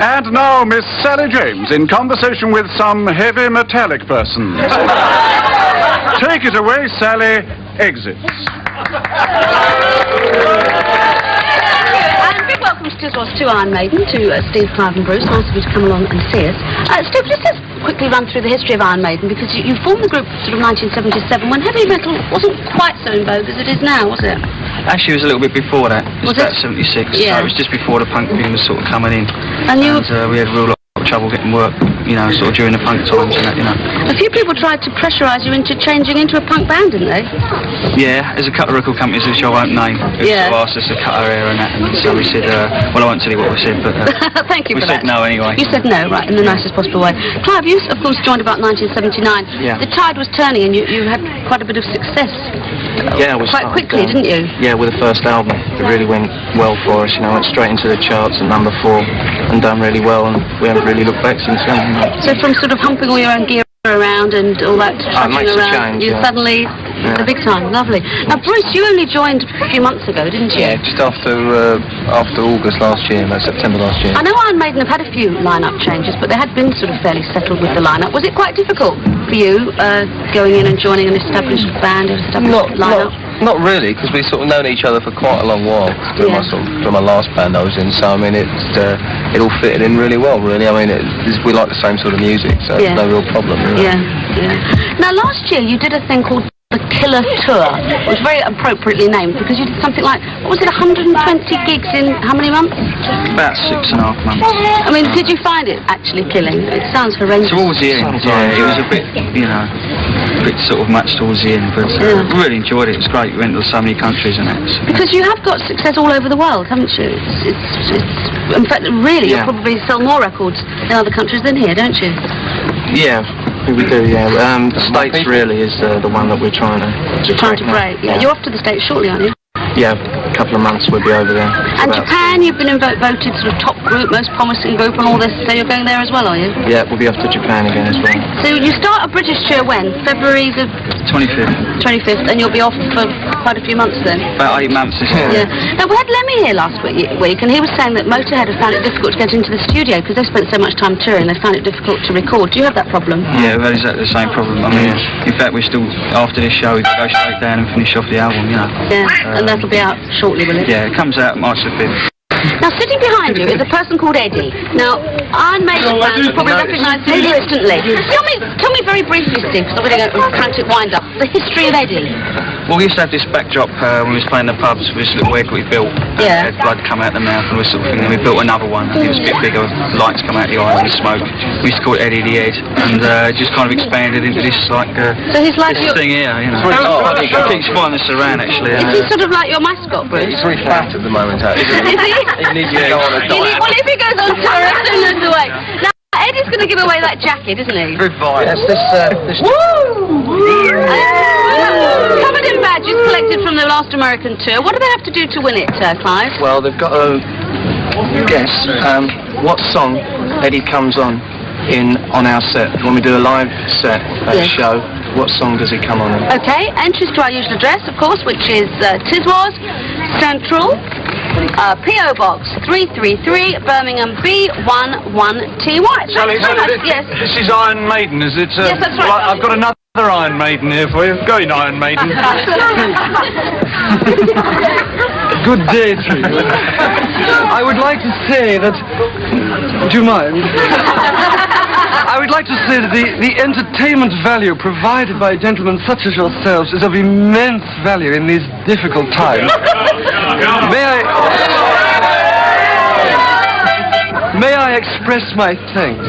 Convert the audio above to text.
And now Miss Sally James in conversation with some heavy metallic persons. Take it away, Sally. Exits. Big welcome to Tiswas, to Iron Maiden, to Steve, Clive and Bruce. Nice of you to come along and see us. Steve, just let's quickly run through the history of Iron Maiden, because you formed the group sort of 1977 when heavy metal wasn't quite so in vogue as it is now, was it? Actually, it was a little bit before that. It was about 76. Yeah. So it was just before the punk thing was sort of coming in. And we had a real lot of trouble getting work, you know, sort of during the punk times and that, you know. A few people tried to pressurise you into changing into a punk band, didn't they? Yeah, there's a couple of record companies which I won't name, who sort of asked us to cut our hair and that, and so we said, well, I won't tell you what we said, but thank you we for that. said no anyway. You said no, right, in the nicest possible way. Clive, you of course joined about 1979. Yeah. The tide was turning and you had quite a bit of success. Yeah, we quite started, quickly, didn't you? Yeah, with the first album. It really went well for us, you know, went straight into the charts at number 4 and done really well, and we haven't really looked back since then. You know. So from sort of humping all your own gear around and all that trudging around, change, you suddenly the big time. Lovely. Now, Bruce, you only joined a few months ago, didn't you? Yeah, just after August last year, about September last year. I know Iron Maiden have had a few line-up changes, but they had been sort of fairly settled with the line-up. Was it quite difficult for you going in and joining an established band, an established line-up? Not really, because we've sort of known each other for quite a long while. From my last band I was in, so I mean it all fitted in really well. Really, I mean we like the same sort of music, so there's no real problem. Really. Yeah. Now last year you did a thing called the Killer Tour. It was very appropriately named because you did something like, what was it, 120 gigs in how many months? About 6.5 months. I mean, did you find it actually killing? It sounds horrendous. Towards the end, yeah, it was a bit, you know, a bit sort of much towards the end, but we really enjoyed it. It was great. We went to so many countries and that. Because you have got success all over the world, haven't you? It's in fact, really, you'll probably sell more records in other countries than here, don't you? Yeah. We do, yeah. The States really is the one that we're trying to break. Yeah. You're off to the States shortly, aren't you? Yeah, a couple of months we'll be over there. And Japan, you've been voted sort of top group, most promising group and all this, so you're going there as well, are you? Yeah, we'll be off to Japan again as well. So you start a British tour when? February the 25th. 25th, and you'll be off for quite a few months then? About 8 months this year. Yeah. Now, we had Lemmy here last week, and he was saying that Motorhead had found it difficult to get into the studio because they spent so much time touring, they found it difficult to record. Do you have that problem? Yeah, we've had exactly the same problem. I mean, in fact, we're still, after this show, we go straight down and finish off the album, you know. Yeah, and that'll be out shortly, will it? Yeah, it comes out March the 5th. Now, sitting behind you is a person called Eddie. Now, Iron Maiden fans will probably recognise him instantly. Tell me very briefly, Steve, because I'm going to go frantic wind-up, the history of Eddie. Well, we used to have this backdrop when we was playing the pubs with this little egg we built. Yeah. Had blood come out the mouth and all this sort of thing. And we built another one. It was a bit bigger, lights come out the eyes and smoke. We used to call it Eddie the Head, and it just kind of expanded into this so he's like this thing here, you know. He keeps following us around, actually. Is he sort of like your mascot, Bruce? He's very fat at the moment, actually. Is he? He needs to go on a diet. Well, if he goes on tour, as soon as away. Now, Eddie's going to give away that jacket, isn't he? Good vibe. Yes, this Covered in badges collected from the last American tour. What do they have to do to win it, Clive? Well, they've got to guess what song Eddie comes on our set. When we do a live set at a show, what song does he come on in? Okay, entries to our usual address, of course, which is Tiswas, Central, P.O. Box 333, Birmingham B11TY. Sally, Yes. This is Iron Maiden, is it? Yes, that's right. Well, I've got another Iron Maiden here for you. Go in, Iron Maiden. Good day to you. I would like to say that... Do you mind? I would like to say that the entertainment value provided by gentlemen such as yourselves is of immense value in these difficult times. May I express my thanks?